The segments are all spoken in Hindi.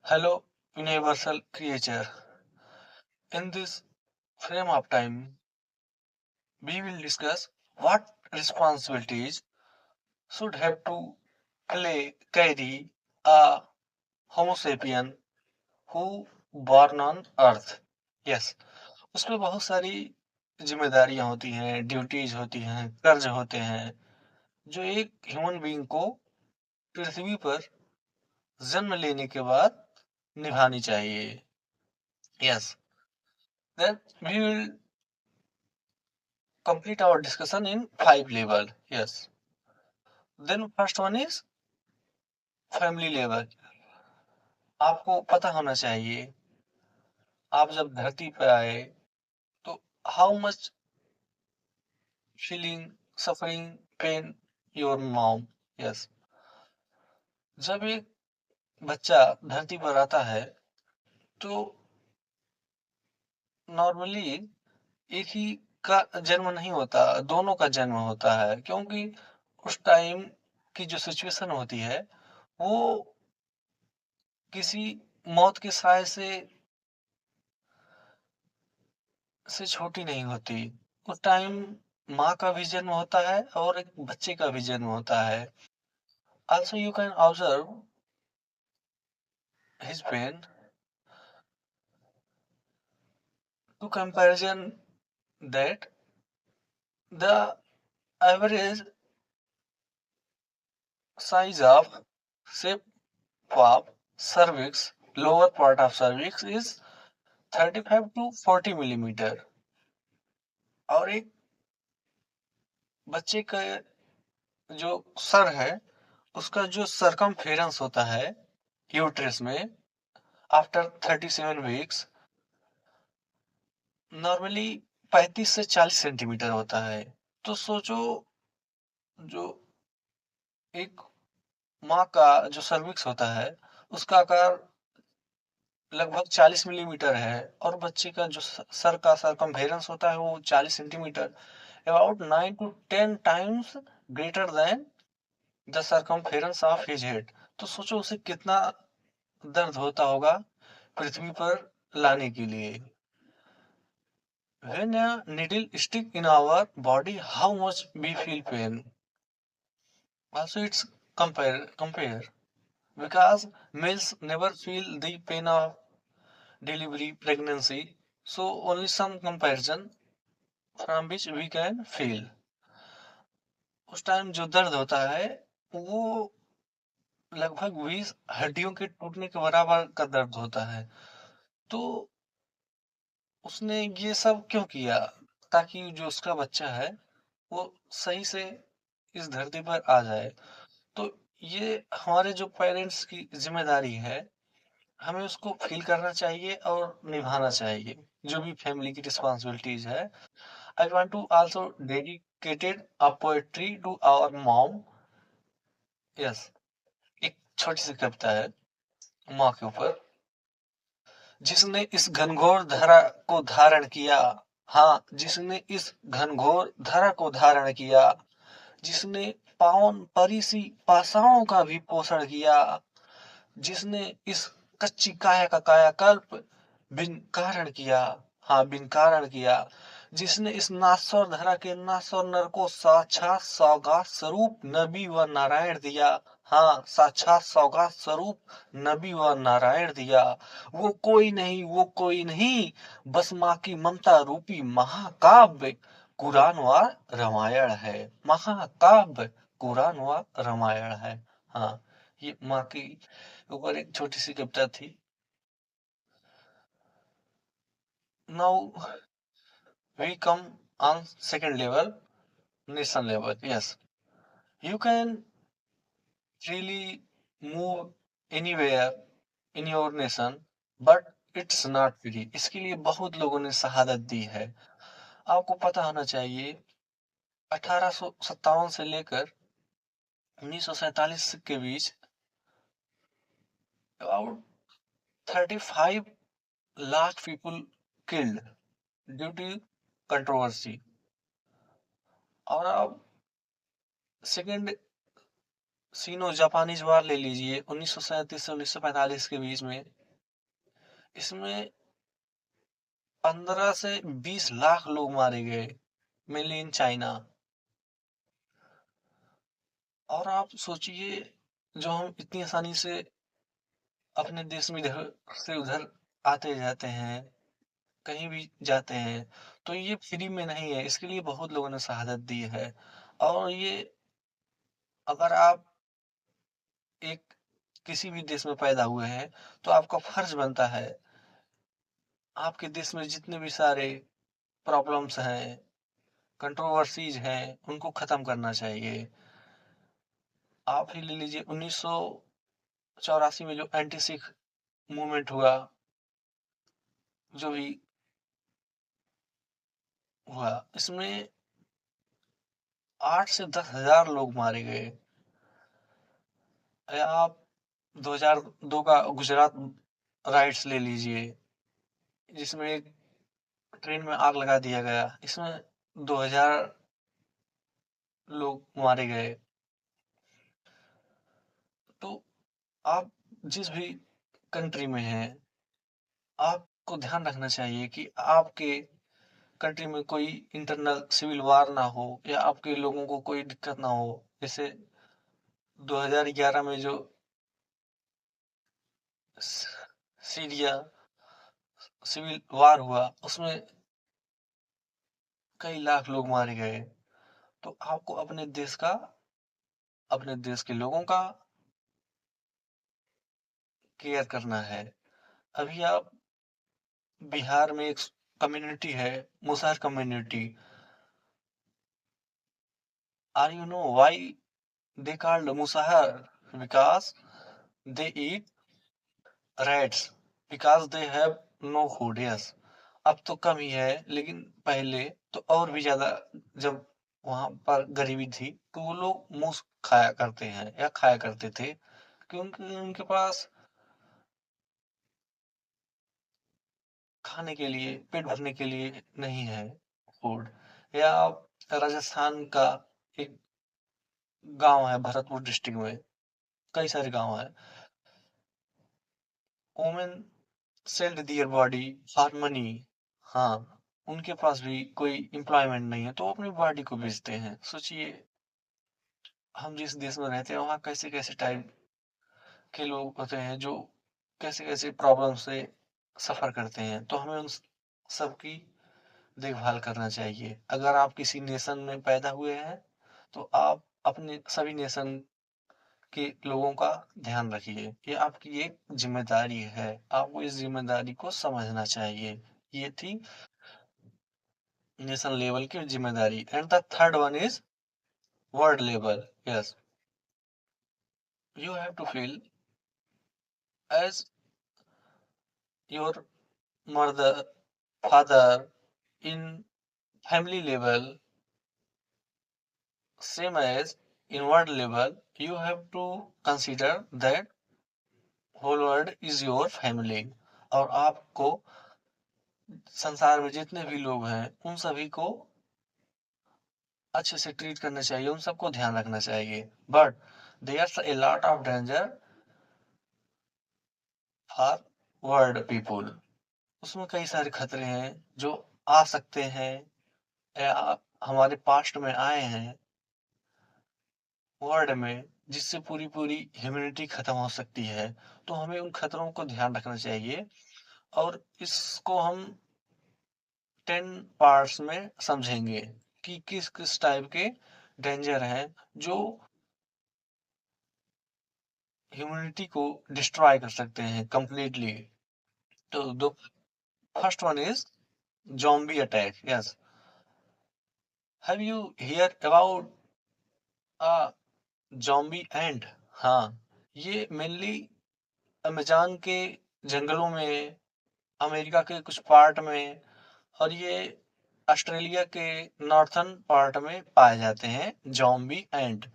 Hello, universal creature. In this frame of time, we will discuss what responsibilities should have to carry a Homo sapien who born on Earth. Yes, उसमें बहुत सारी जिम्मेदारियां होती हैं, ड्यूटीज होती हैं, कर्ज होते हैं, जो एक ह्यूमन बीइंग को पृथ्वी पर जन्म लेने के बाद निभानी चाहिए. Yes, then we will complete our discussion in 5 level. Yes. Then first one is family level. आपको पता होना चाहिए, आप जब धरती पे आए तो how much feeling, suffering, pain your mom. Yes. जब एक बच्चा धरती पर आता है तो नॉर्मली एक ही का जन्म नहीं होता, दोनों का जन्म होता है, क्योंकि उस टाइम की जो सिचुएशन होती है वो किसी मौत के साय से छोटी नहीं होती. उस टाइम माँ का भी जन्म होता है और एक बच्चे का भी जन्म होता है. Also you can observe his pain to comparison that the average size of shape of cervix, lower part of cervix is 35 to 40 millimeter. और एक बच्चे का जो सर है उसका जो सरकमफेरेंस होता है यूट्रस में आफ्टर 37 वीक्स नॉर्मली 35 से 40 सेंटीमीटर होता है. तो सोचो, जो एक माँ का जो सर्विक्स होता है उसका आकार लगभग 40 मिलीमीटर है और बच्चे का जो सर का सरकमफेरेंस होता है वो 40 centimetre, about 9 to 10 times greater than the circumference of his head. तो सोचो उसे कितना दर्द होता होगा पृथ्वी पर लाने के लिए. When a needle stick in our body, how much we feel pain? Also, it's compare because males never feel the pain of delivery, pregnancy. So only some comparison from which we can feel. उस टाइम जो दर्द होता है वो लगभग 20 हड्डियों के टूटने के बराबर का दर्द होता है. तो उसने ये सब क्यों किया? ताकि जो उसका बच्चा है वो सही से इस धरती पर आ जाए. तो ये हमारे जो पेरेंट्स की जिम्मेदारी है, हमें उसको फील करना चाहिए और निभाना चाहिए, जो भी फैमिली की रिस्पॉन्सिबिलिटीज है. I want to also dedicated a poetry to our mom. Yes, एक छोटी सी कविता है माँ के ऊपर. जिसने इस घनघोर धरा को धारण किया, हाँ, जिसने इस घनघोर धरा को धारण किया, जिसने पावन परिसी पाषाणों का भी पोषण किया, जिसने इस कच्ची काया का कायाकल्प बिन कारण किया, हाँ, बिन कारण किया, जिसने इस नासवर धरा के नासवर नर को साक्षात सौगात स्वरूप नबी व नारायण दिया, हाँ, साक्षात सौगात स्वरूप नबी व नारायण दिया. वो कोई नहीं, वो कोई नहीं, बस माँ की ममता रूपी महाकाव्य कुरान व रामायण है. महाकाव्य कुरान व रामायण है. हाँ, ये माँ की ऊपर एक छोटी सी कविता थी. Now we come on second level, nation level. Yes, you can freely move anywhere in your nation, but it's not free. इसके लिए बहुत लोगों ने शहादत दी है. आपको पता होना चाहिए 1857 से लेकर 1947 के बीच about 35 lakh people killed due to controversy. और अब सेकेंड सीनो जापानीज वार ले लीजिए 1937 से 1945 के बीच में, इसमें 15 से 20 लाख लोग मारे गए, मेनली इन चाइना। और आप सोचिए, जो हम इतनी आसानी से अपने देश में इधर से उधर आते जाते हैं, कहीं भी जाते हैं, तो ये फ्री में नहीं है, इसके लिए बहुत लोगों ने शहादत दी है। और ये, अगर आप एक किसी भी देश में पैदा हुए हैं, तो आपका फर्ज बनता है आपके देश में जितने भी सारे प्रॉब्लम्स हैं, कंट्रोवर्सीज हैं, उनको खत्म करना चाहिए। आप ही ले लीजिए 1984 में जो एंटी सिख मूवमेंट हुआ, जो भी हुआ, इसमें 8 से 10,000 लोग मारे गए। या आप 2002 का गुजरात राइट्स ले लीजिए, जिसमें एक ट्रेन में आग लगा दिया गया, इसमें 2000 लोग मारे गए। तो आप जिस भी कंट्री में हैं, आपको ध्यान रखना चाहिए कि आपके कंट्री में कोई इंटरनल सिविल वार ना हो, या आपके लोगों को कोई दिक्कत ना हो। जैसे 2011 में जो सीरिया सिविल वार हुआ, उसमें कई लाख लोग मारे गए। तो आपको अपने देश का, अपने देश के लोगों का केयर करना है। अभी आप बिहार में एक कम्युनिटी है, Musahar community. Are you know why they called musahar? Because they eat rats, because they have no food. Yes, अब तो कम ही है, लेकिन पहले तो और भी ज्यादा, जब वहां पर गरीबी थी, तो वो लोग मूस खाया करते हैं या खाया करते थे, क्योंकि उनके पास खाने के लिए, पेट भरने के लिए नहीं है फूड। या आप राजस्थान का एक गांव है, भरतपुर डिस्ट्रिक्ट में कई सारे गांव हैं, women sold their body for money. हाँ, उनके पास भी कोई एम्प्लॉयमेंट नहीं है, तो वो अपनी बॉडी को बेचते हैं। सोचिए, हम जिस देश में रहते हैं, वहाँ कैसे कैसे टाइप के लोग होते हैं, जो कैसे कैसे प्रॉब्लम से सफर करते हैं। तो हमें उन सबकी देखभाल करना चाहिए। अगर आप किसी नेशन में पैदा हुए हैं, तो आप अपने सभी नेशन के लोगों का ध्यान रखिए। ये आपकी एक जिम्मेदारी है, आपको इस जिम्मेदारी को समझना चाहिए। ये थी नेशन लेवल की जिम्मेदारी। And the third one is world level. Yes, you have to feel as your mother, father, in family level, same as in world level. You have to consider that whole world is your family। और आपको संसार में जितने भी लोग हैं, उन सभी को अच्छे से ट्रीट करना चाहिए, उन सबको ध्यान रखना चाहिए। But there a lot of danger for world people. उसमें कई सारे खतरे हैं जो आ सकते हैं, या हमारे पास्ट में आए हैं वर्ल्ड में, जिससे पूरी पूरी ह्यूमैनिटी खत्म हो सकती है। तो हमें उन खतरों को ध्यान रखना चाहिए, और इसको हम 10 पार्ट्स में समझेंगे कि किस किस टाइप के डेंजर हैं जो ह्यूमैनिटी को डिस्ट्रॉय कर सकते हैं कंप्लीटली। तो दो, first one is zombie attack। Yes, have you here about a zombie ant? हाँ, ये मेनली अमेज़न के जंगलों में, अमेरिका के कुछ पार्ट में, और ये ऑस्ट्रेलिया के नॉर्थर्न पार्ट में पाए जाते हैं। जॉम्बी एंट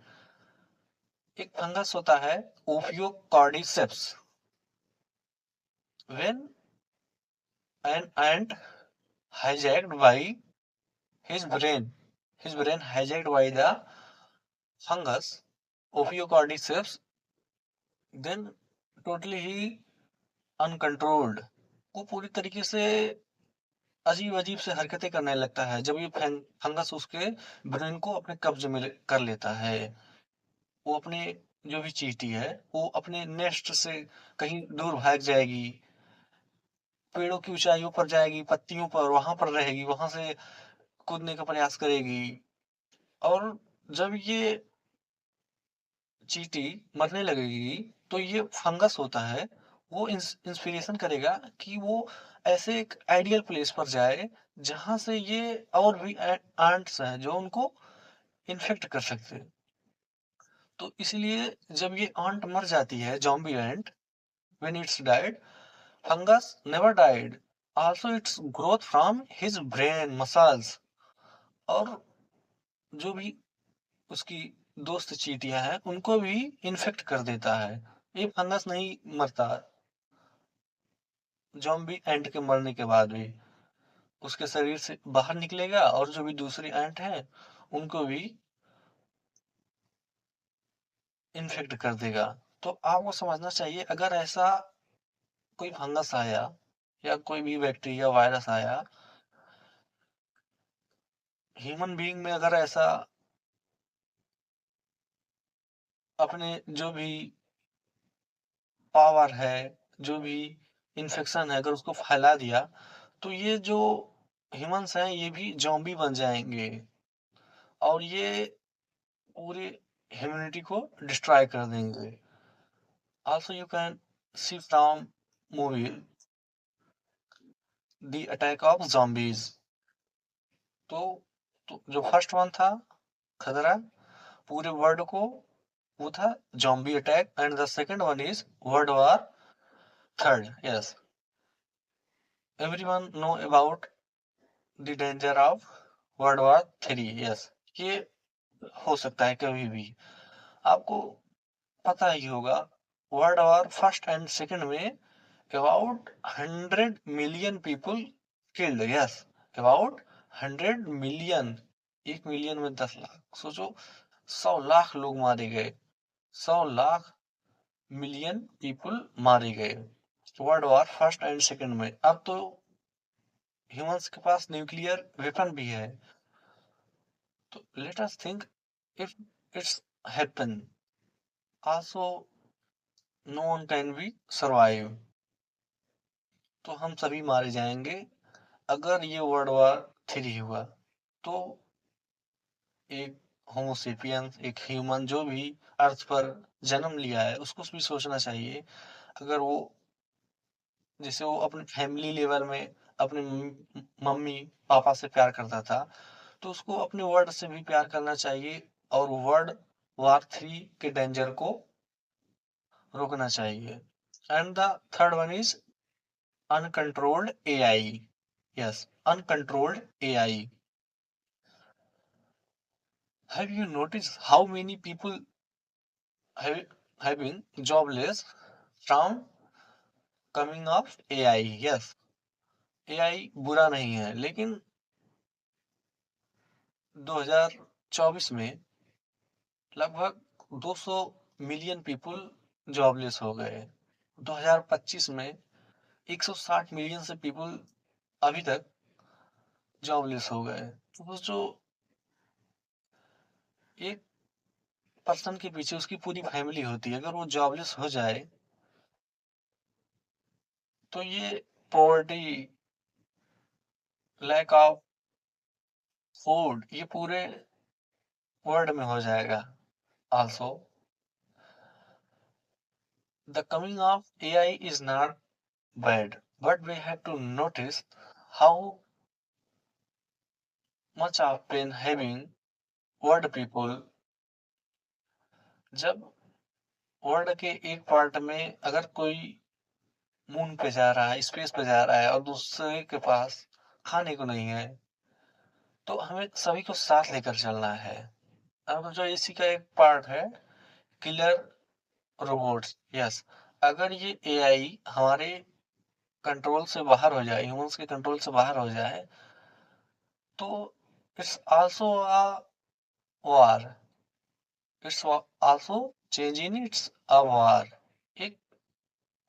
एक फंगस होता है, ophiocordyceps. When an ant hijacked by his brain, his brain hijacked by the fungus ophiocordyceps, then totally he uncontrolled, वो पूरी तरीके से अजीब-अजीब से हरकतें करने लगता है जब ये फंगस उसके ब्रेन को अपने कब्ज़े में कर लेता है। वो अपने जो भी चींटी है, वो अपने नेस्ट से कहीं दूर भाग जाएगी, पेड़ों की ऊँचाइयों पर जाएगी, पत्तियों पर, वहाँ पर रहेगी, वहाँ से कूदने का प्रयास करेगी। और जब ये चींटी मरने लगेगी, तो ये फंगस होता है, वो इंस्पिरेशन करेगा कि वो ऐसे एक आइडियल प्लेस पर जाए, जहाँ से ये और भी एंट्स हैं, जो उनको इन्फेक्ट कर सकते हैं। तो इसलिए जब ये आंट मर जाती है, zombie ant, when it's died, fungus never died. Also it's growth from his brain muscles. और जो भी उसकी दोस्त चींटियां हैं, उनको भी इन्फेक्ट कर देता है। ये फंगस नहीं मरता ज़ॉम्बी एंट के मरने के बाद भी, उसके शरीर से बाहर निकलेगा और जो भी दूसरी एंट हैं, उनको भी इन्फेक्ट कर देगा। तो आपको समझना चाहिए, अगर ऐसा कोई फंगस आया या कोई भी बैक्टीरिया वायरस आया ह्यूमन बीइंग में, अगर ऐसा अपने जो भी पावर है, जो भी इन्फेक्शन है, अगर उसको फैला दिया, तो ये जो ह्यूमंस हैं, ये भी ज़ॉम्बी बन जाएँगे और ये पूरे ह्यूमैनिटी को डिस्ट्रॉय कर देंगे। Also you can see from movie The Attack of Zombies। तो, जो फर्स्ट वन था खतरा पूरे वर्ल्ड को, वो था zombie attack, and the second one is world war third. Yes, everyone know about the danger of world war three. Yes, ये हो सकता है कभी भी, आपको पता ही होगा। World war first and second में about 100 million people killed। yes, about 100 million। 1 million में 10 लाख, सोचो 100 लाख लोग मारे गए, 100 लाख मिलियन पीपल मारे गए world war first and second में। अब तो ह्यूमंस के पास न्यूक्लियर वेपन भी है, तो let us think, if it's happen also, no one can be survive. तो हम सभी मारे जाएंगे अगर ये वर्ल्ड वॉर थ्री हुआ। तो एक होमोसेपियंस, एक ह्यूमन जो भी अर्थ पर जन्म लिया है, उसको भी सोचना चाहिए, अगर वो, जैसे वो अपने फैमिली लेवल में अपने मम्मी पापा से प्यार करता था, तो उसको अपने वर्ल्ड से भी प्यार करना चाहिए और वर्ल्ड वॉर थ्री के डेंजर को रोकना चाहिए। And the third one is uncontrolled AI. Yes, uncontrolled AI. Have you noticed how many people have been jobless from coming of AI? Yes, AI बुरा नहीं है, लेकिन 2024 में लगभग 200 मिलियन पीपल जॉबलेस हो गए। 2025 में 160 मिलियन से पीपल अभी तक जॉबलेस हो गए। तो जो एक पर्सन के पीछे उसकी पूरी फैमिली होती है, अगर वो जॉबलेस हो जाए, तो ये पॉवर्टी, लैक ऑफ फूड, ये पूरे वर्ल्ड में हो जाएगा। Also the coming of AI is not bad, but we have to notice how much of pain having world people. जब वर्ल्ड के एक पार्ट में अगर कोई मून पे जा रहा है, स्पेस पे जा रहा है, और दूसरे के पास खाने को नहीं है, तो हमें सभी को साथ लेकर चलना है। अब जो इसी का एक पार्ट है किलर रोबोट्स। यस, अगर ये एआई हमारे कंट्रोल से बाहर हो जाए, ह्यूमंस के कंट्रोल से बाहर हो जाए, तो it's also a war. It's also changing, it's a war. एक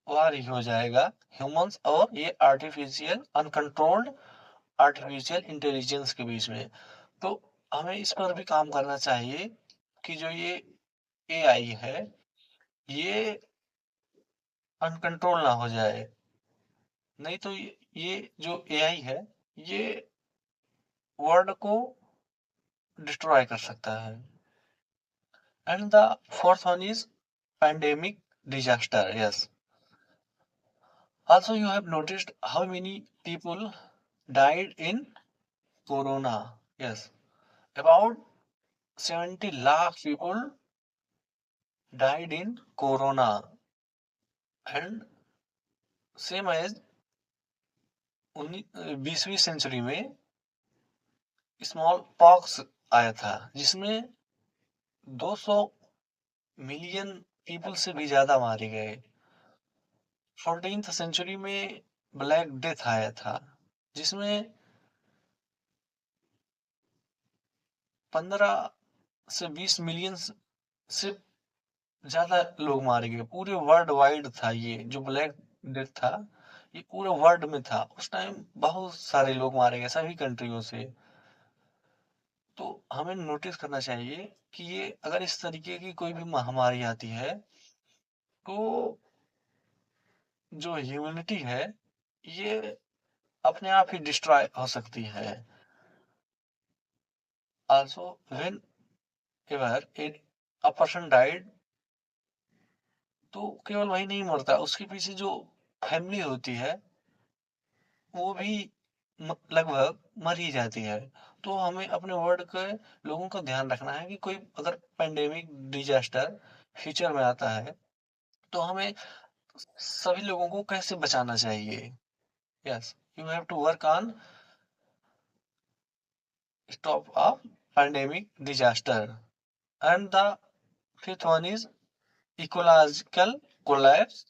वार ही हो जाएगा ह्यूमंस और ये आर्टिफिशियल अनकंट्रोल्ड आर्टिफिशियल इंटेलिजेंस के बीच में। तो हमें इस पर भी काम करना चाहिए कि जो ये एआई है ये अनकंट्रोल ना हो जाए, नहीं तो ये जो एआई है ये वर्ल्ड को डिस्ट्रॉय कर सकता है। And the fourth one is pandemic disaster. Yes. Also, you have noticed how many people died in Corona. Yes. About 70 lakh people died in Corona. And same as 20वीं सेंचुरी में स्मॉल पॉक्स आया था जिसमें 200 मिलियन पीपल से भी ज्यादा मारे गए। 14th सेंचुरी में ब्लैक डेथ आया था जिसमें 15 से 20 मिलियन से ज्यादा लोग मारे गए। पूरे वर्ल्ड वाइड था ये जो ब्लैक डेथ था, ये पूरे वर्ल्ड में था। उस टाइम बहुत सारे लोग मारे गए सभी कंट्रियों से। तो हमें नोटिस करना चाहिए कि ये अगर इस तरीके की कोई भी महामारी आती है तो जो ह्यूमैनिटी है ये अपने आप ही डिस्ट्रॉय हो सकती है। Also when ever a person died, तो केवल वही नहीं मरता, उसके पीछे जो फैमिली होती है वो भी लगभग मर ही जाती है। तो हमें अपने वर्ल्ड के लोगों का ध्यान रखना है कि कोई अगर पेंडेमिक डिजास्टर फ्यूचर में आता है तो हमें सभी लोगों को कैसे बचाना चाहिए। Yes, you have to work on stop of pandemic disaster. And the fifth one is ecological collapse,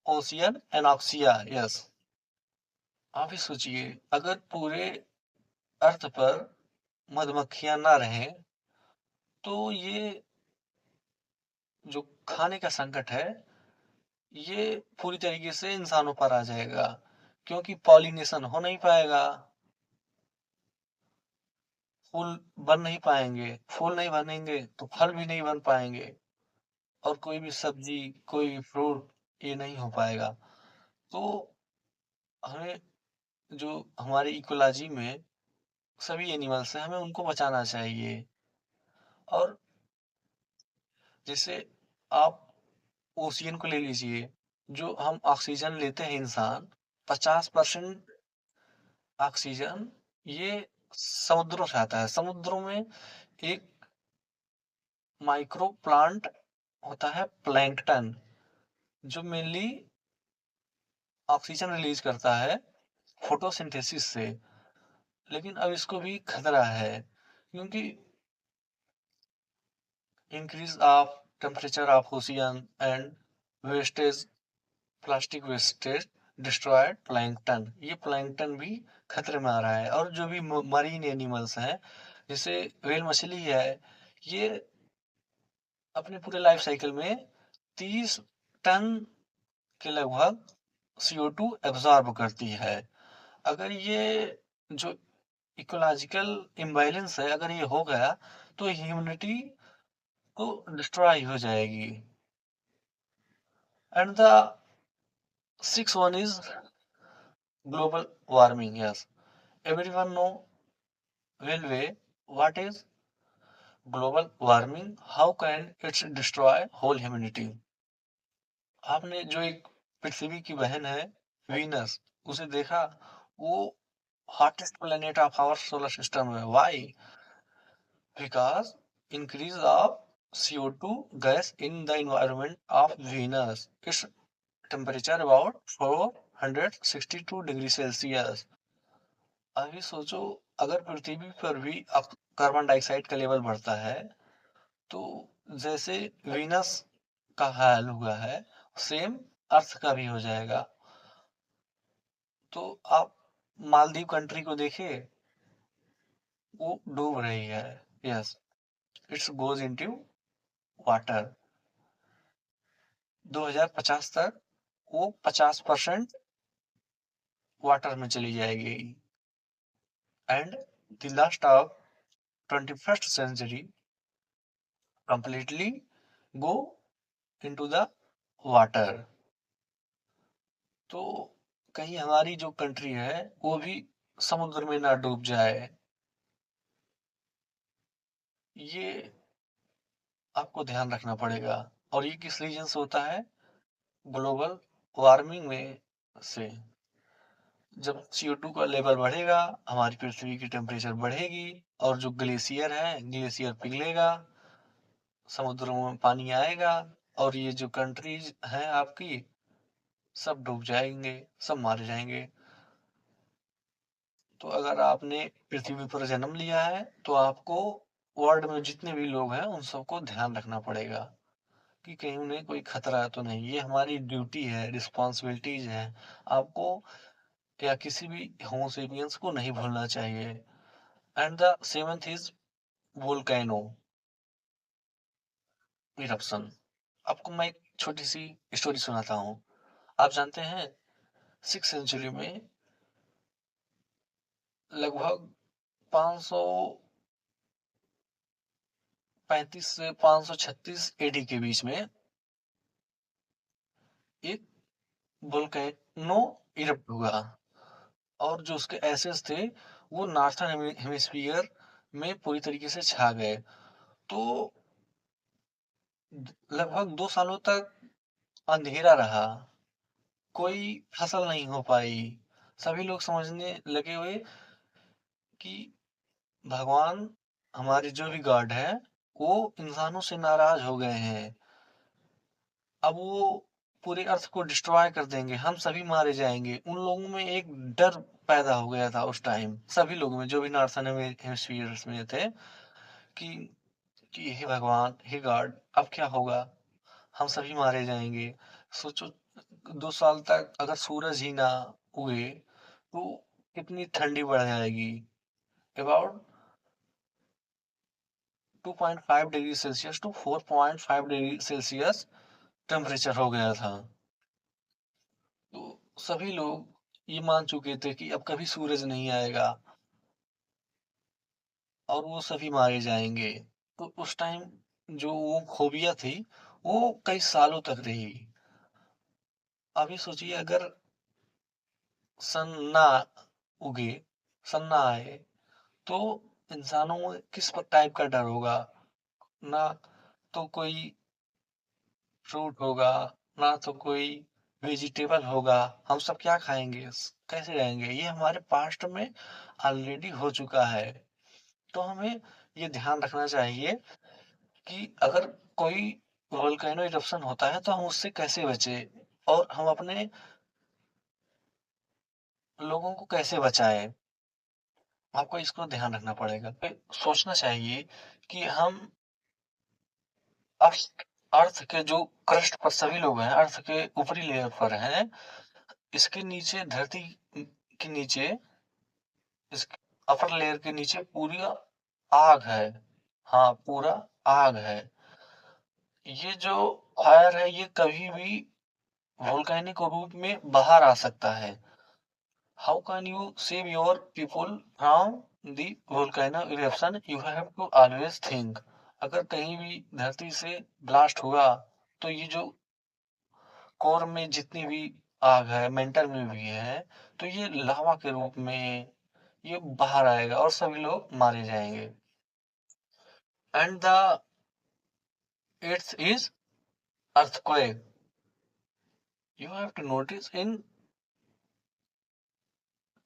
ocean anoxia. Yes, आप ही सोचिए अगर पूरे अर्थ पर मधुमक्खियां ना रहें तो ये जो खाने का संकट है ये पूरी तरीके से इंसानों पर आ जाएगा क्योंकि पॉलिनेशन हो नहीं पाएगा, फूल बन नहीं पाएंगे, फूल नहीं बनेंगे तो फल भी नहीं बन पाएंगे और कोई भी सब्जी कोई भी फ्रूट ये नहीं हो पाएगा। तो हमें जो हमारे इकोलॉजी में सभी एनिमल्स हैं हमें उनको बचाना चाहिए। और जैसे आप ओशियन को ले लीजिए, जो हम ऑक्सीजन लेते हैं इंसान, 50% ऑक्सीजन ये समुद्रों से आता है। समुद्रों में एक माइक्रो प्लांट होता है प्लैंकटन, जो मेनली ऑक्सीजन रिलीज करता है फोटोसिंथेसिस से। लेकिन अब इसको भी खतरा है क्योंकि increase of temperature of ocean and wastage, plastic wastage destroyed plankton, ये प्लैंकटन भी खतरे में आ रहा है। और जो भी मरीन एनिमल्स हैं जैसे व्हेल मछली है, ये अपने पूरे लाइफ साइकिल में 30 टन के लगभग CO2 एब्जॉर्ब करती है। अगर ये जो इकोलॉजिकल इम्बैलेंस है अगर ये हो गया तो ह्यूमैनिटी को डिस्ट्रॉय हो जाएगी। And the six one is global warming. Yes, everyone know well way what is global warming, how can it destroy whole humanity। आपने जो एक पृथ्वी की बहन है वीनस उसे देखा, वो hottest planet of our solar system है। Why? Because increase of CO2 gas in the environment of Venus, its temperature about 462 degree Celsius. अभी सोचो अगर पृथ्वी पर भी कार्बन डाइऑक्साइड का लेवल बढ़ता है तो जैसे वीनस का हाल हुआ है सेम अर्थ का भी हो जाएगा। तो आप मालदीव कंट्री को देखिए, वो डूब रही है। Yes, it's goes into water. 2050 तक वो 50% वाटर में चली जाएगी। And the last of 21st century completely go into the water। तो कहीं हमारी जो कंट्री है वो भी समुद्र में ना डूब जाए, ये आपको ध्यान रखना पड़ेगा। और ये किस रीजन से होता है? ग्लोबल वार्मिंग में से। जब CO2 का लेवल बढ़ेगा, हमारी पृथ्वी की टेम्परेचर बढ़ेगी, और जो ग्लेशियर है, ग्लेशियर पिघलेगा, समुद्रों में पानी आएगा, और ये जो कंट्रीज हैं आपकी, सब डूब जाएंगे, सब मारे जाएंगे। तो अगर आपने पृथ्वी पर जन्म लिया है तो आपको वर्ल्ड में जितने भी लोग हैं उन सबको ध्यान रखना पड़ेगा कि कहीं उन्हें कोई खतरा तो नहीं। ये हमारी ड्यूटी है, रिस्पॉन्सिबिलिटीज है। आपको या किसी भी होमो सेपियंस को नहीं भूलना चाहिए। And the seventh is volcano eruption. आपको मैं एक छोटी सी स्टोरी सुनाता हूँ। आप जानते हैं 6th सेंचुरी में लगभग 535 से 536 AD के बीच में एक वोल्केनो इरप्ट हुआ, और जो उसके एसेस थे वो नॉर्थर्न हेमिस्फीयर में पूरी तरीके से छा गए। तो लगभग 2 सालों तक अंधेरा रहा, कोई फसल नहीं हो पाई। सभी लोग समझने लगे हुए कि भगवान, हमारे जो भी गॉड है, वो इंसानों से नाराज हो गए हैं। अब वो पूरे अर्थ को डिस्ट्रॉय कर देंगे, हम सभी मारे जाएंगे। उन लोगों में एक डर पैदा हो गया था उस टाइम, सभी लोगों में जो भी नॉर्थर्न हेमिस्फीयर में थे, कि हे भगवान, हे गॉड, अब क्या होगा, हम सभी मारे जाएंगे। सोचो, 2 साल तक अगर सूरज ही ना उगे तो कितनी ठंडी बढ़ जाएगी। About 2.5 degree Celsius to 4.5 degree Celsius temperature हो गया था। तो सभी लोग ये मान चुके थे कि अब कभी सूरज नहीं आएगा और वो सभी मारे जाएंगे। तो उस टाइम जो वो फोबिया थी वो कई सालों तक रही। अभी सोचिए, अगर सन ना उगे, सन ना आए, तो इंसानों में किस टाइप का डर होगा? ना तो कोई फ्रूट होगा, ना तो कोई वेजिटेबल होगा, हम सब क्या खाएंगे, कैसे रहेंगे? ये हमारे पास्ट में ऑलरेडी हो चुका है। तो हमें ये ध्यान रखना चाहिए कि अगर कोई वोल्केनो इरप्शन होता है तो हम उससे कैसे बचे, और हम अपने लोगों को कैसे बचाएं। आपको इसको ध्यान रखना पड़ेगा। सोचना चाहिए कि हम अर्थ अर्थ के जो क्रस्ट पर सभी लोग हैं, अर्थ के ऊपरी लेयर पर हैं, इसके नीचे धरती के नीचे, इस अपर लेयर के नीचे पूरी आग है। हाँ, पूरा आग है। ये जो फायर है ये कभी भी वोल्केनिक रूप में बाहर आ सकता है। How can you save your people from the volcano eruption? You have to always think, अगर कहीं भी धरती से ब्लास्ट हुआ तो ये जो कोर में जितनी भी आग है, मेंटल में भी है, तो ये लावा के रूप में ये बाहर आएगा और सभी लोग मारे जाएंगे। And the eighth is earthquake। You have to notice in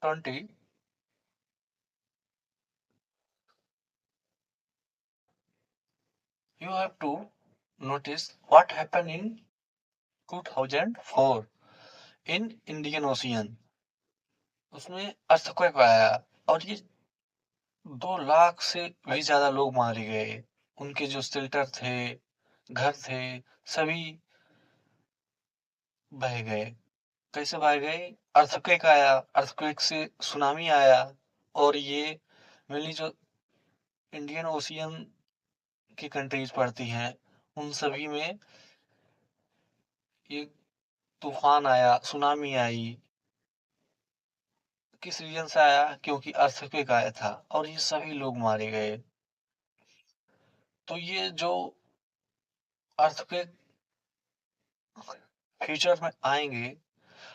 20 you have to notice what happened in 2004 in Indian Ocean। उसमें earthquake आया और ये 2 लाख से भी ज्यादा लोग मारे गए। उनके जो शेल्टर थे, घर थे, सभी बह गए। कैसे बह गए? अर्थक्वेक आया, अर्थक्वेक से सुनामी आया, और ये मेनली जो इंडियन ओशियन की कंट्रीज पड़ती हैं उन सभी में ये तूफान आया, सुनामी आई, किस रीजन से आया? क्योंकि अर्थक्वेक आया था और ये सभी लोग मारे गए। तो ये जो अर्थक्वेक फ्यूचर में आएंगे,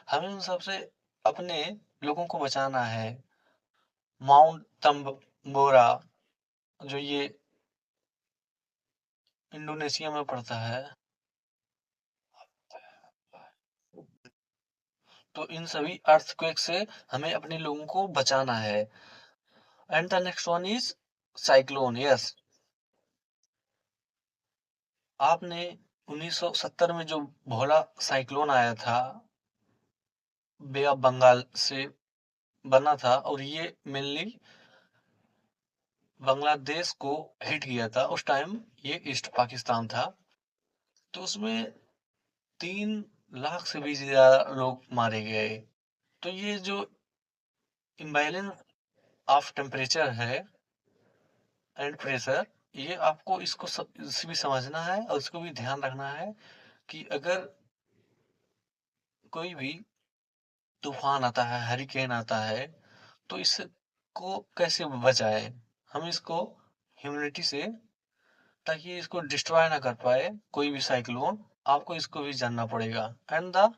हमें उन सबसे अपने लोगों को बचाना है। माउंट तंबोरा, जो ये इंडोनेशिया में पड़ता है, तो इन सभी अर्थक्वेक से हमें अपने लोगों को बचाना है। And the next one is cyclone. Yes, आपने 1970 में जो भोला साइक्लोन आया था, बे ऑफ बंगाल से बना था, और ये मेनली बांग्लादेश को हिट किया था। उस टाइम ये ईस्ट पाकिस्तान था। तो उसमें 3 लाख से भी ज्यादा लोग मारे गए। तो ये जो इम्बैलेंस ऑफ टेम्परेचर है एंड प्रेशर, ये आपको इसको भी समझना है और इसको भी ध्यान रखना है कि अगर कोई भी तूफान आता है, हरिकेन आता है, तो इसको कैसे बचाए हम इसको ह्यूमिडिटी से, ताकि इसको डिस्ट्रॉय ना कर पाए कोई भी साइक्लोन। आपको इसको भी जानना पड़ेगा। And the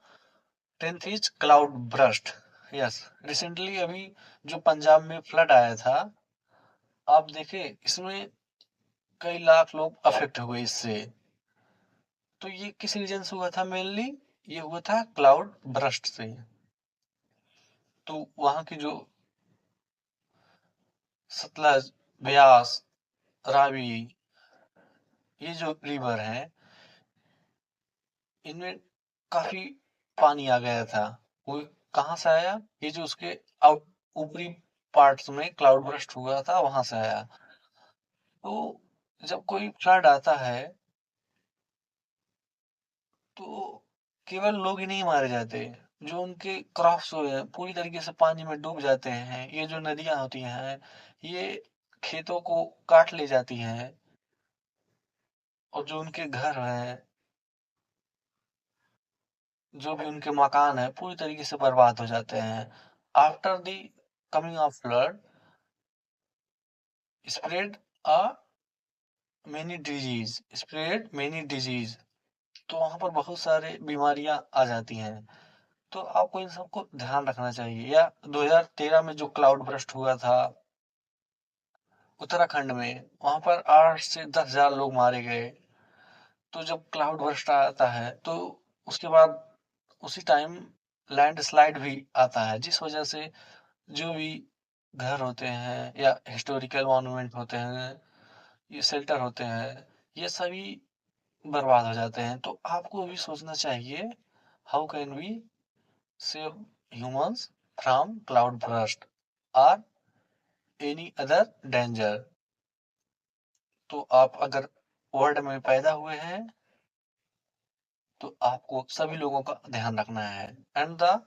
10th is cloud burst. Yes, recently अभी जो पंजाब में फ्लड आया था, आप देखे, इसमें कई लाख लोग अफेक्ट हुए इससे। तो ये किस रीजन से हुआ था? मेनली ये हुआ था क्लाउड ब्रस्ट से। तो वहां की जो सतलज, ब्यास, रावी, ये जो रिवर है, इनमें काफी पानी आ गया था। वो कहाँ से आया? ये जो उसके आउट ऊपरी पार्ट्स में क्लाउड बर्स्ट हुआ था, वहां से आया। तो जब कोई फ्लड आता है, तो केवल लोग ही नहीं मारे जाते, जो उनके क्रॉप्स हैं पूरी तरीके से पानी में डूब जाते हैं। ये जो नदियां होती हैं, ये खेतों को काट ले जाती हैं, और जो उनके घर हैं, जो भी उनके मकान है, पूरी तरीके से बर्बाद हो जाते हैं। After the coming of flood spread a many disease, तो वहां पर बहुत सारे बीमारियां आ जाती हैं। तो आपको इन सबको ध्यान रखना चाहिए। या 2013 में जो क्लाउड बर्स्ट हुआ था उत्तराखंड में, वहां पर 8 से 10 हजार लोग मारे गए। तो जब क्लाउड बर्स्ट आता है, तो उसके बाद उसी टाइम लैंडस्लाइड भी आता है, जिस वजह से जो भी घर होते हैं या हिस्टोरिकल मॉन्यूमेंट होते हैं, ये शेल्टर होते हैं, ये सभी बर्बाद हो जाते हैं। तो आपको भी सोचना चाहिए, how can we save humans from cloud burst और एनी अदर डेंजर। तो आप अगर वर्ल्ड में पैदा हुए हैं, तो आपको सभी लोगों का ध्यान रखना है। And the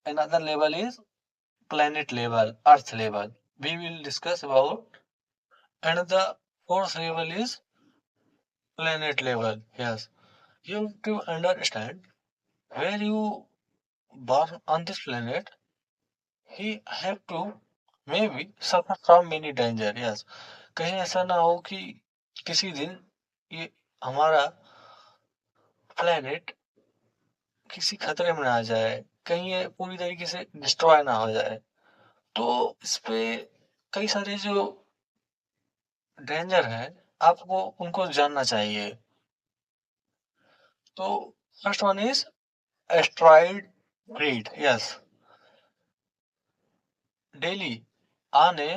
another level is planet level, earth level. We will discuss about. And the fourth level is planet level. Yes, you have to understand, where you born on this planet, he have to maybe suffer from many danger. Yes, कहीं ऐसा ना हो कि किसी दिन ये हमारा प्लेनेट किसी खतरे में ना आ जाए, कहीं ये पूरी तरीके से डिस्ट्रॉय ना हो जाए। तो इस पे कई सारे जो डेंजर है, आपको उनको जानना चाहिए। तो first one is asteroid threat. Yes, daily आने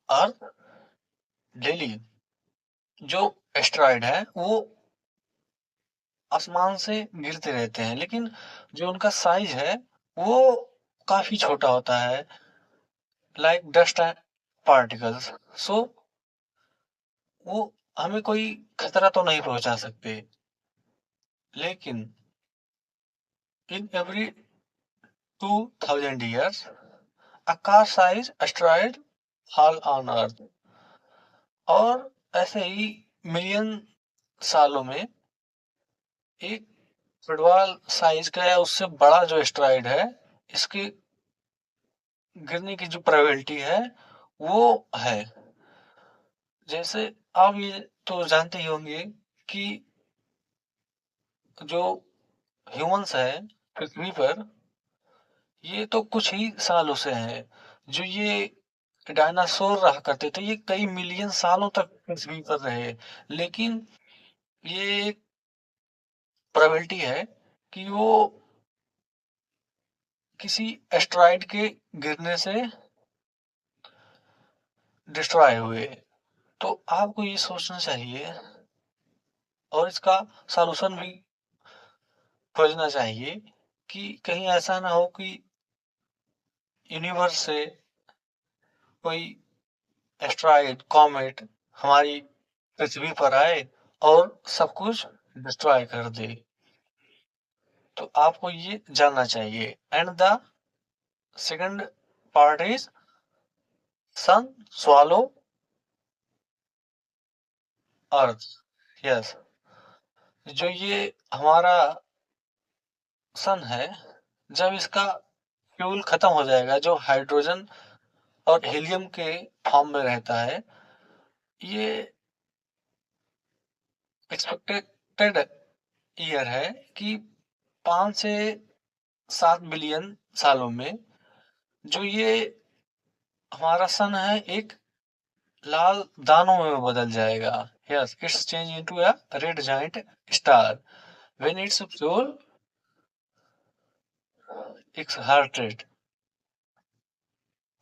अर्थ, डेली जो एस्ट्रॉइड है वो आसमान से गिरते रहते हैं, लेकिन जो उनका साइज है वो काफी छोटा होता है, लाइक डस्ट पार्टिकल्स। सो वो हमें कोई खतरा तो नहीं पहुंचा सकते, लेकिन in every 2000 years a car size asteroid fall on earth। और ऐसे ही मिलियन सालों में एक फुटबॉल साइज का या उससे बड़ा जो एस्टेरॉइड है, इसके गिरने की जो प्रोबेबिलिटी है वो है। जैसे आप ये तो जानते ही होंगे कि जो ह्यूमंस है पृथ्वी पर, ये तो कुछ ही सालों से हैं। जो ये डायनासोर रहा करते थे, ये कई मिलियन सालों तक पृथ्वी पर रहे। लेकिन ये प्रोबेबिलिटी है कि वो किसी एस्टेरॉइड के गिरने से डिस्ट्रॉय हुए। तो आपको ये सोचना चाहिए और इसका सॉल्यूशन भी खोजना चाहिए कि कहीं ऐसा ना हो कि यूनिवर्स से कोई एस्ट्रॉइड कॉमेट हमारी पृथ्वी पर आए और सब कुछ डिस्ट्रॉय कर दे। तो आपको ये जानना चाहिए। And the second part is sun swallow earth. Yes, जो ये हमारा सन है, जब इसका फ्यूल खत्म हो जाएगा, जो हाइड्रोजन और हीलियम के फॉर्म में रहता है, ये एक्सपेक्टेड ईयर है कि 5 से 7 बिलियन सालों में जो ये हमारा सन है एक लाल दानों में बदल जाएगा। Yes, it's change into a red giant star when it's fuel its heart rate,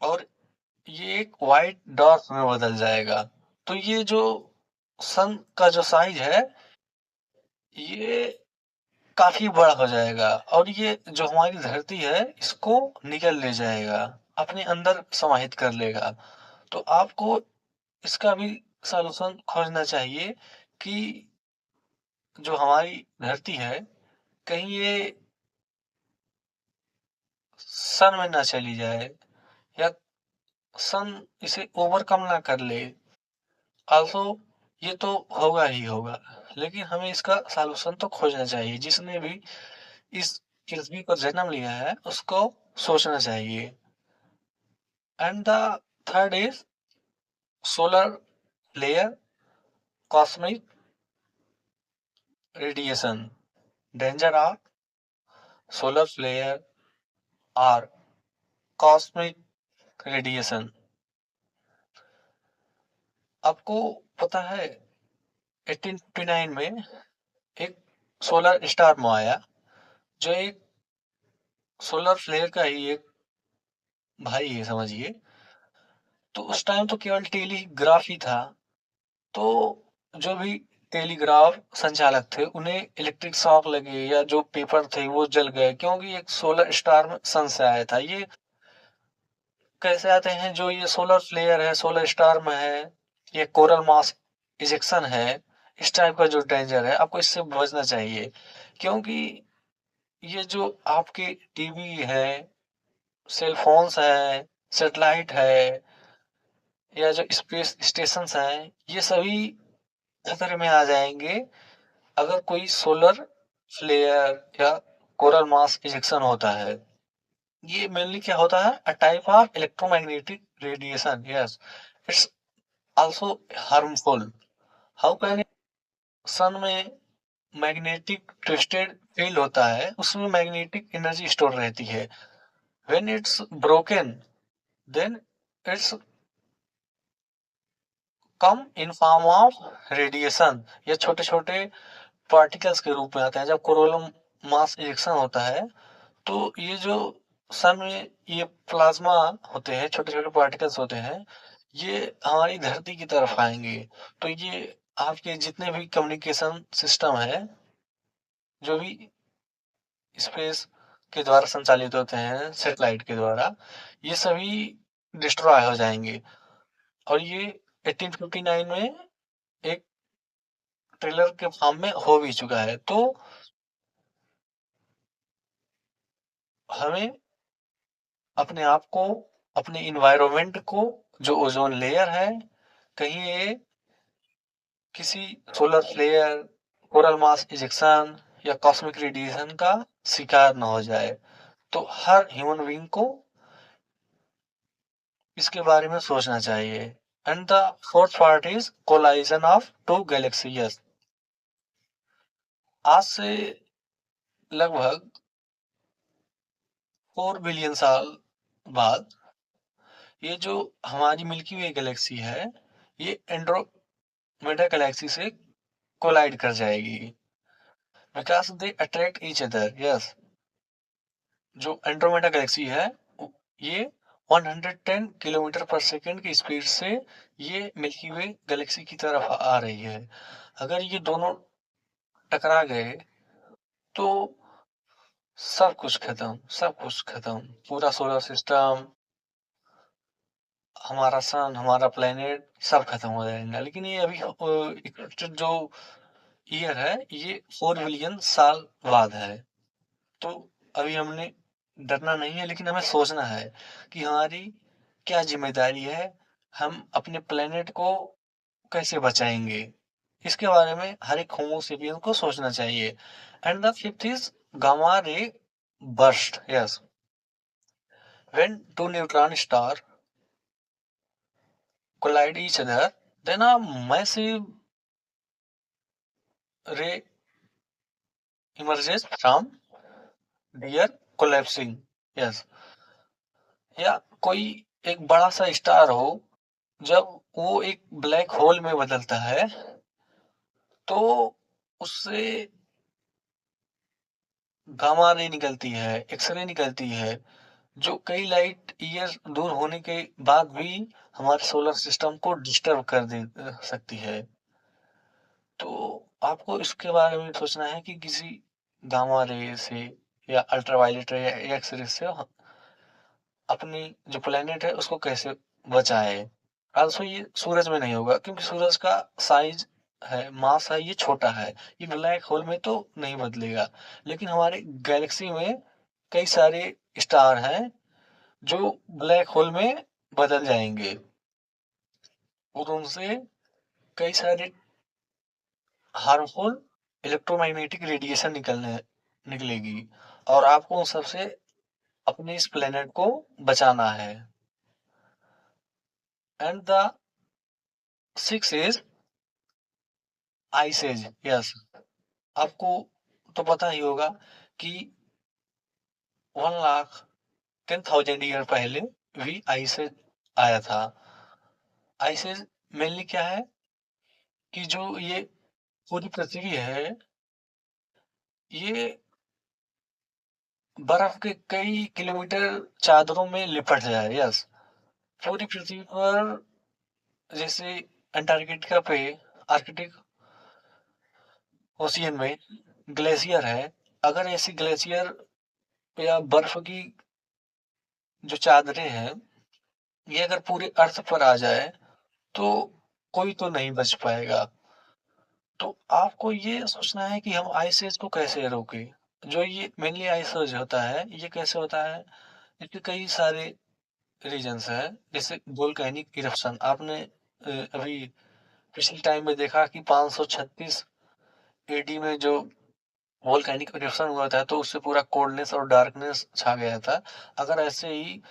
और ये एक व्हाइट डॉर्क में बदल जाएगा। तो ये जो सन का जो साइज है, ये काफी बड़ा हो जाएगा और ये जो हमारी धरती है इसको निगल ले जाएगा, अपने अंदर समाहित कर लेगा। तो आपको इसका भी सॉल्यूशन खोजना चाहिए कि जो हमारी धरती है, कहीं ये सन में ना चली जाए या सन इसे ओवरकम ना कर ले। आल्सो ये तो होगा ही होगा, लेकिन हमें इसका सॉल्यूशन तो खोजना चाहिए। जिसने भी इस पृथ्वी पर जन्म लिया है उसको सोचना चाहिए। And the third is solar flare, cosmic radiation. Danger of solar flare और कॉस्मिक रेडिएशन। आपको पता है 1859 में एक सोलर स्टार आया, जो एक सोलर फ्लेयर का ही एक भाई है समझिए। तो उस टाइम तो केवल टेलीग्राफ ही था। तो जो भी टेलीग्राफ संचालक थे उन्हें इलेक्ट्रिक शॉक लगे या जो पेपर थे वो जल गए, क्योंकि एक सोलर स्टार में सन से आया था। ये कैसे आते हैं, जो ये सोलर फ्लेयर है सोलर स्टार में है, ये कोरल मास इजेक्शन है। इस टाइप का जो डेंजर है, आपको इससे बचना चाहिए। क्योंकि ये जो आपके टीवी है, सेल फोन्स है, सेटेलाइट है, या जो स्पेस स्टेशन हैं, ये सभी खतरे में आ जाएंगे अगर कोई सोलर फ्लेयर या कोरल मास इजेक्शन होता है। ये मेनली क्या होता है, a type of electromagnetic radiation. Yes, it's also harmful. How can, sun में मैग्नेटिक ट्विस्टेड फील्ड होता है, उसमें मैग्नेटिक एनर्जी स्टोर रहती है। When it's broken, then it's come in form of radiation, ये छोटे छोटे पार्टिकल्स के रूप में आते हैं। जब कोरोनल मास इजेक्शन होता है, तो ये जो सन में ये प्लाज्मा होते हैं, छोटे छोटे पार्टिकल्स होते हैं, ये हमारी धरती की तरफ आएंगे। तो ये आपके जितने भी कम्युनिकेशन सिस्टम है, जो भी स्पेस के द्वारा संचालित होते हैं सैटेलाइट के द्वारा, ये सभी डिस्ट्रॉय हो जाएंगे। और ये 1859 में एक ट्रेलर के फॉर्म में हो भी चुका है। तो हमें अपने आप को, अपने इन्वायरमेंट को, जो ओजोन लेयर है, कहीं ये किसी solar flare, coral mass ejection या कॉस्मिक रेडिएशन का शिकार ना हो जाए। तो हर ह्यूमन बीइंग को इसके बारे में सोचना चाहिए। And the fourth part is collision of two galaxies. आज से लगभग 4 बिलियन साल बाद ये जो हमारी मिल्की वे गैलेक्सी है, ये एंड्रोमेडा गैलेक्सी से कोलाइड कर जाएगी because they attract each other. Yes, जो एंड्रोमेडा गैलेक्सी है ये 110 किलोमीटर पर सेकेंड की स्पीड से ये मिल्की वे गैलेक्सी की तरफ आ रही है। अगर ये दोनों टकरा गए तो सब कुछ खत्म, सब कुछ खत्म। पूरा सोलर सिस्टम, हमारा सन, हमारा प्लेनेट सब खत्म हो जाएगा। लेकिन ये अभी जो ईयर है ये 4 बिलियन साल बाद है। तो अभी हमने डरना नहीं है, लेकिन हमें सोचना है कि हमारी क्या जिम्मेदारी है, हम अपने प्लेनेट को कैसे बचाएंगे। इसके बारे में हर एक होमो सेपियन को सोचना चाहिए। And the fifth is gamma ray burst. Yes, when two neutron star collide each other, then a massive ray emerges from their collapsing. Yes, या कोई एक बड़ा सा स्टार हो, जब वो एक ब्लैक होल में बदलता है तो उससे गामा रे निकलती है, एक्सरे निकलती है, जो कई लाइट ईयर दूर होने के बाद भी हमारे सोलर सिस्टम को डिस्टर्ब कर दे सकती है। तो आपको इसके बारे में सोचना है कि किसी गामा रे से या अल्ट्रावायलेट रे या एक्स रे से अपनी जो प्लेनेट है उसको कैसे बचाए। आल्सो ये सूरज में नहीं होगा क्योंकि सूरज का साइज है, मास है, ये छोटा है, ये ब्लैक होल में तो नहीं बदलेगा। लेकिन हमारे गैलेक्सी में कई सारे स्टार हैं जो ब्लैक होल में बदल जाएंगे और उनसे कई सारे हार्मफुल इलेक्ट्रोमैग्नेटिक रेडिएशन निकलेगी और आपको उन सबसे अपने इस प्लेनेट को बचाना है। And the six is ice age. Yes, आपको तो पता ही होगा कि 1,10,000 ईयर पहले भी आइस एज आया था। आइस एज मेनली क्या है कि जो ये पूरी पृथ्वी है ये बर्फ के कई किलोमीटर चादरों में लिपट जाए। यस, पूरी पृथ्वी पर जैसे अंटार्कटिका पे आर्कटिक ओशियन में ग्लेशियर है, अगर ऐसी ग्लेशियर या बर्फ की जो चादरें हैं ये अगर पूरे अर्थ पर आ जाए तो कोई तो नहीं बच पाएगा। तो आपको ये सोचना है कि हम आइस एज को कैसे रोकें। जो ये मेनली आइस एज होता है ये कैसे होता है, इसके कई सारे रीजंस हैं। जैसे वोल्केनिक इरप्शन, आपने अभी पिछले टाइम में देखा कि 536 एडी में जो वोल्केनिक इरप्शन हुआ था तो उससे पूरा कोल्डनेस और डार्कनेस छा गया था। अगर ऐसे ही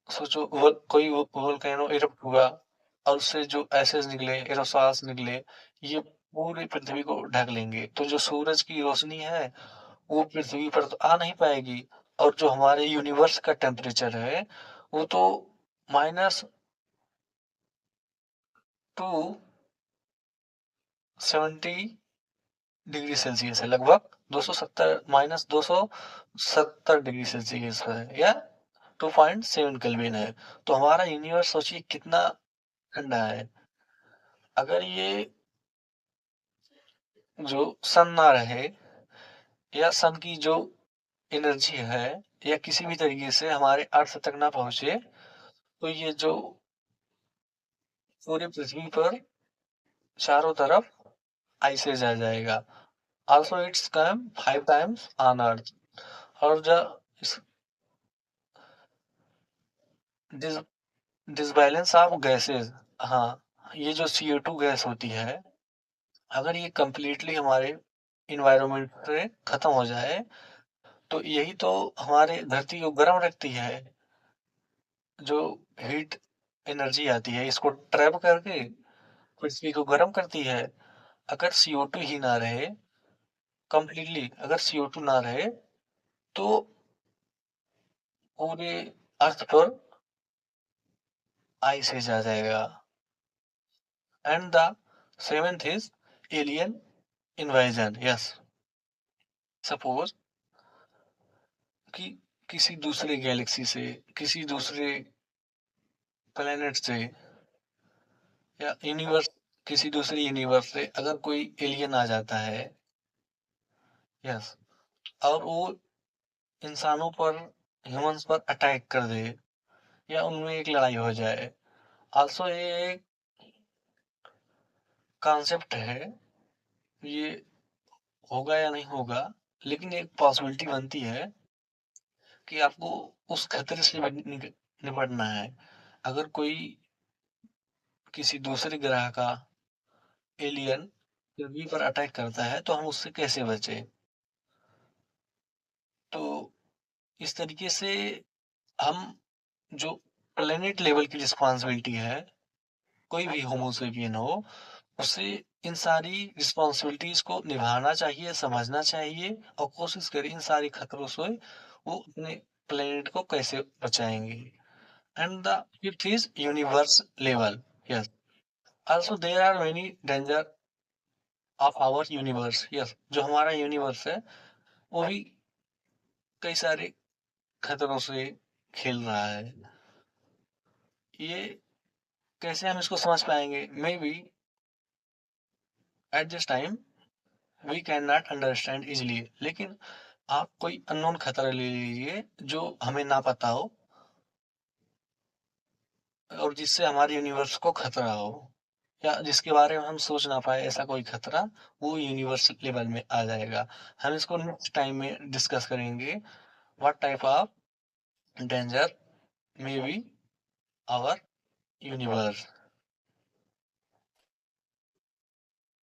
सोचो कोई वोल्केनो इरप्ट हुआ और उससे जो एसेस निकले, एरोसॉल्स निकले, ये पूरी पृथ्वी को ढक लेंगे। तो जो सूरज की रोशनी है वो पृथ्वी पर तो आ नहीं पाएगी और जो हमारे यूनिवर्स का टेम्परेचर है वो तो -270 डिग्री सेल्सियस है, लगभग 270 -270 डिग्री सेल्सियस है या 2.7 केल्विन है। तो हमारा यूनिवर्स सोचिए कितना ठंडा है। अगर ये जो सन ना रहे या सन की जो एनर्जी है या किसी भी तरीके से हमारे अर्थ तक ना पहुंचे तो ये जो पूरी पृथ्वी पर चारों तरफ आइसेज आ जाएगा। Also it's come 5 times on earth. और जो डिसबैलेंस ऑफ गैसेस, हाँ, ये जो CO2 गैस होती है, अगर ये कंप्लीटली हमारे इन्वायरमेंट से खत्म हो जाए, तो यही तो हमारे धरती को गर्म रखती है। जो हीट एनर्जी आती है इसको ट्रैप करके पृथ्वी को गर्म करती है। अगर CO2 ही ना रहे कंप्लीटली, अगर CO2 ना रहे तो पूरे अर्थ पर आइस एज आ जाएगा। And the seventh is alien invasion. Yes, suppose कि किसी दूसरे गैलेक्सी से, किसी दूसरे प्लेनेट से, या यूनिवर्स, किसी दूसरे यूनिवर्स से अगर कोई एलियन आ जाता है, यस, और वो इंसानों पर, ह्यूमंस पर अटैक कर दे, या उनमें एक लड़ाई हो जाए। आल्सो ये एक कॉन्सेप्ट है, ये होगा या नहीं होगा, लेकिन एक पॉसिबिलिटी बनती है कि आपको उस खतरे से निपटना है। अगर कोई किसी दूसरे ग्रह का एलियन पृथ्वी पर अटैक करता है तो हम उससे कैसे बचें। तो इस तरीके से हम जो प्लेनेट लेवल की रिस्पॉन्सिबिलिटी है, कोई भी होमोसेपियन हो, उसे इन सारी रिस्पॉन्सिबिलिटीज को निभाना चाहिए, समझना चाहिए, और कोशिश करें इन सारी खतरों से वो अपने प्लेनेट को कैसे बचाएंगे। And the fifth is universe level. Yes, also there are many danger of our universe. Yes, जो हमारा यूनिवर्स है वो भी कई सारे खतरों से खेल रहा है। ये कैसे हम इसको समझ पाएंगे? Maybe at this time we can not understand easily. लेकिन आप कोई अननोन खतरा ले लीजिए जो हमें ना पता हो और जिससे हमारे यूनिवर्स को खतरा हो, या जिसके बारे में हम सोच ना पाए ऐसा कोई खतरा, वो यूनिवर्स लेवल में आ जाएगा। हम इसको नेक्स्ट टाइम में डिस्कस करेंगे, what type of danger may be our universe.